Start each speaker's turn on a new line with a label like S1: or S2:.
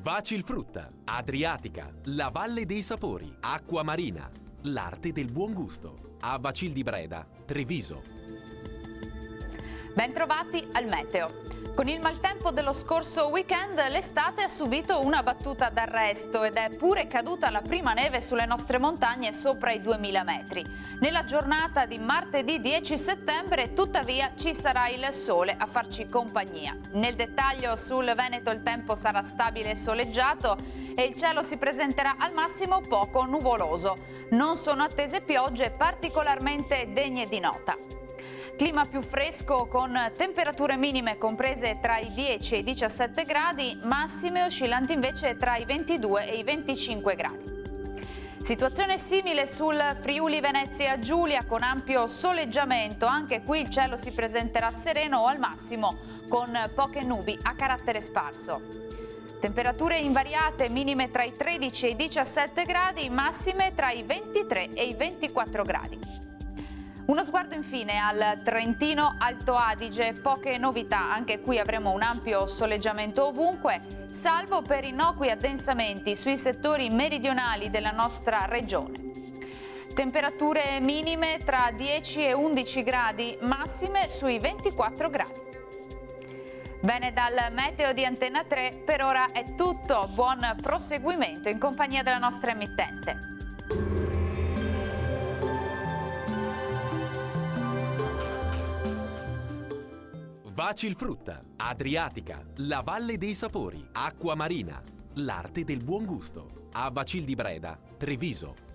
S1: Vacilfrutta, Adriatica, la Valle dei Sapori, Acqua Marina, l'arte del buon gusto. A Vacil di Breda, Treviso.
S2: Bentrovati al meteo. Con il maltempo dello scorso weekend l'estate ha subito una battuta d'arresto ed è pure caduta la prima neve sulle nostre montagne sopra i 2000 metri. Nella giornata di martedì 10 settembre tuttavia ci sarà il sole a farci compagnia. Nel dettaglio sul Veneto il tempo sarà stabile e soleggiato e il cielo si presenterà al massimo poco nuvoloso. Non sono attese piogge particolarmente degne di nota. Clima più fresco con temperature minime comprese tra i 10 e i 17 gradi, massime oscillanti invece tra i 22 e i 25 gradi. Situazione simile sul Friuli Venezia Giulia con ampio soleggiamento, anche qui il cielo si presenterà sereno o al massimo con poche nubi a carattere sparso. Temperature invariate, minime tra i 13 e i 17 gradi, massime tra i 23 e i 24 gradi. Uno sguardo infine al Trentino Alto Adige, poche novità, anche qui avremo un ampio soleggiamento ovunque, salvo per innocui addensamenti sui settori meridionali della nostra regione. Temperature minime tra 10 e 11 gradi, massime sui 24 gradi. Bene, dal meteo di Antenna 3 per ora è tutto, buon proseguimento in compagnia della nostra emittente.
S1: Vacilfrutta, Adriatica, la Valle dei Sapori, Acqua Marina, l'arte del buon gusto. A Vacil di Breda, Treviso.